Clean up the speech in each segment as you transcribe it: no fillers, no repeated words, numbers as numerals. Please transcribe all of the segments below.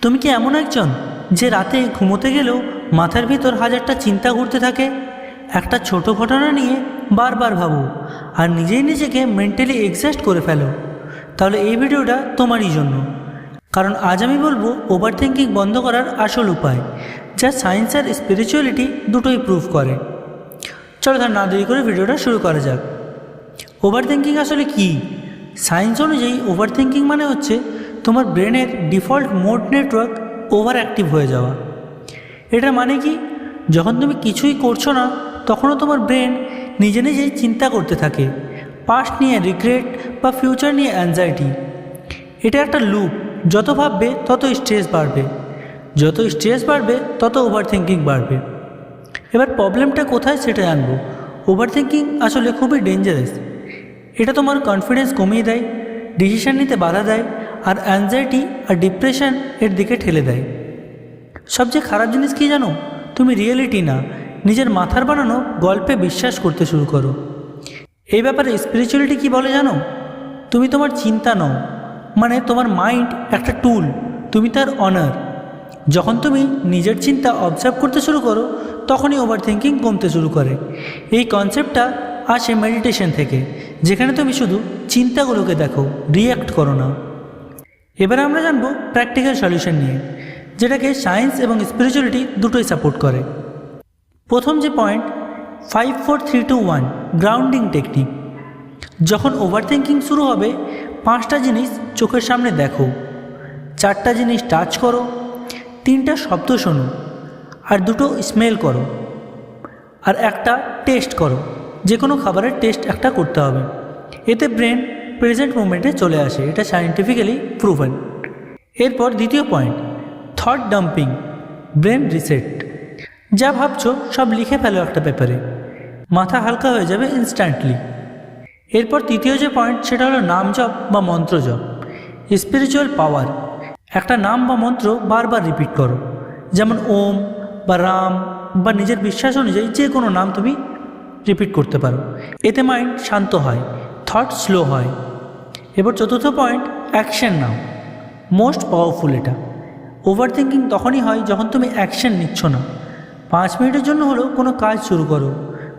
তুমি কি এমন একজন যে রাতে ঘুমোতে গেলেও মাথার ভিতর হাজারটা চিন্তা ঘুরতে থাকে? একটা ছোট ঘটনা নিয়ে বারবার ভাবো আর নিজেই নিজেকে মেন্টালি এক্সস্ট করে ফেলো? তাহলে এই ভিডিওটা তোমারই জন্য। কারণ আজ আমি বলবো ওভার থিঙ্কিং বন্ধ করার আসল উপায়, যা সায়েন্স আর স্পিরিচুয়ালিটি দুটোই প্রুভ করে। চলো তার না দেরি করে ভিডিওটা শুরু করা যাক। ওভার থিঙ্কিং আসলে কী? সায়েন্স অনুযায়ী ওভার থিঙ্কিং মানে হচ্ছে তোমার ব্রেনের default mode network over active হয়ে যাওয়া। এটা মানে কি? যখন তুমি কিছুই করছো না তখনও তোমার ব্রেন নিজে নিজেই চিন্তা করতে থাকে, পাস্ট নিয়ে রিগ্রেট বা ফিউচার নিয়ে অ্যাংজাইটি। এটা একটা লুপ, যত ভাববে তত স্ট্রেস বাড়বে, যত স্ট্রেস বাড়বে তত ওভার থিঙ্কিং বাড়বে। এবার প্রবলেমটা কোথায় সেটা জানবো। ওভার থিঙ্কিং আসলে খুবই ডেঞ্জারাস। এটা তোমার কনফিডেন্স কমিয়ে দেয়, ডিসিশন নিতে বাধা দেয়, আর অ্যাংজাইটি আর ডিপ্রেশন এর দিকে ঠেলে দেয়। সবচেয়ে খারাপ জিনিস কী জানো? তুমি রিয়েলিটি না, নিজের মাথার বানানো গল্পে বিশ্বাস করতে শুরু করো। এই ব্যাপারে স্পিরিচুয়ালিটি কী বলে জানো? তুমি তোমার চিন্তা নও, মানে তোমার মাইন্ড একটা টুল, তুমি তার অনার। যখন তুমি নিজের চিন্তা অবজার্ভ করতে শুরু করো তখনই ওভার থিঙ্কিং কমতে শুরু করে। এই কনসেপ্টটা আসে মেডিটেশন থেকে, যেখানে তুমি শুধু চিন্তাগুলোকে দেখো, রিয়্যাক্ট করো না। এবারে আমরা জানবো প্র্যাকটিক্যাল সলিউশন নিয়ে, যেটাকে সায়েন্স এবং স্পিরিচুয়ালিটি দুটোই সাপোর্ট করে। প্রথম যে পয়েন্ট, 5 4 3 2 1 গ্রাউন্ডিং টেকনিক। যখন ওভার থিঙ্কিং শুরু হবে 5টা জিনিস চোখের সামনে দেখো, 4টা জিনিস টাচ করো, 3টা শব্দ শোনো, আর 2টো স্মেল করো, আর একটা টেস্ট করো। যে কোনো খাবারের টেস্ট একটা করতে হবে। এতে ব্রেন প্রেজেন্ট মোমেন্টে চলে আসে, এটা সায়েন্টিফিক্যালি প্রুভেন। এরপর দ্বিতীয় point, thought dumping, brain reset. যা ভাবছো সব লিখে ফেলো একটা পেপারে, মাথা হালকা হয়ে যাবে ইনস্ট্যান্টলি। এরপর তৃতীয় যে পয়েন্ট, সেটা হলো নাম জপ বা মন্ত্র জপ, স্পিরিচুয়াল পাওয়ার। একটা নাম বা মন্ত্র বারবার রিপিট করো, যেমন ওম বা রাম বা নিজের বিশ্বাস অনুযায়ী যে কোনো নাম তুমি রিপিট করতে পারো। এতে মাইন্ড শান্ত হয়, থট স্লো হয়। এবার চতুর্থ পয়েন্ট, অ্যাকশন নাও। মোস্ট পাওয়ারফুল এটা। ওভার থিঙ্কিং তখনই হয় যখন তুমি অ্যাকশন নিচ্ছ না। 5 মিনিটের জন্য হলেও কোনো কাজ শুরু করো,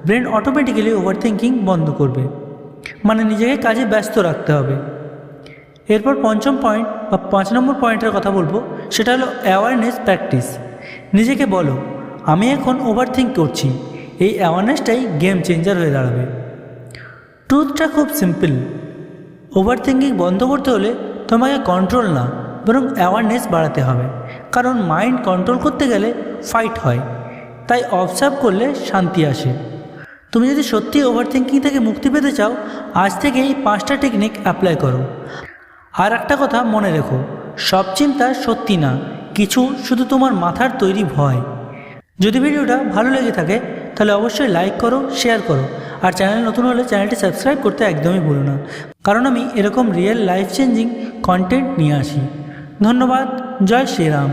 ব্রেন অটোমেটিক্যালি ওভার থিঙ্কিং বন্ধ করবে। মানে নিজেকে কাজে ব্যস্ত রাখতে হবে। এরপর পঞ্চম পয়েন্ট বা 5 নম্বর পয়েন্টের কথা বলবো, সেটা হলো অ্যাওয়ারনেস প্র্যাকটিস। নিজেকে বলো, আমি এখন ওভার থিঙ্ক করছি। এই অ্যাওয়ারনেসটাই গেম চেঞ্জার হয়ে দাঁড়াবে। ট্রুথটা খুব সিম্পল, ওভার থিঙ্কিং বন্ধ করতে হলে তোমাকে কন্ট্রোল না, বরং অ্যাওয়ারনেস বাড়াতে হবে। কারণ মাইন্ড কন্ট্রোল করতে গেলে ফাইট হয়, তাই অবজার্ভ করলে শান্তি আসে। তুমি যদি সত্যি ওভার থিঙ্কিং থেকে মুক্তি পেতে চাও, আজ থেকে এই 5টা টেকনিক অ্যাপ্লাই করো। আর একটা কথা মনে রেখো, সব চিন্তা সত্যি না, কিছু শুধু তোমার মাথার তৈরি ভয়। যদি ভিডিওটা ভালো লেগে থাকে তাহলে অবশ্যই লাইক করো, শেয়ার করো, আর চ্যানেল নতুন হলে চ্যানেলটি সাবস্ক্রাইব করতে একদমই ভুলো না, কারণ আমি এরকম রিয়েল লাইফ চেঞ্জিং কন্টেন্ট নিয়ে আসি। ধন্যবাদ। জয় শ্রীরাম।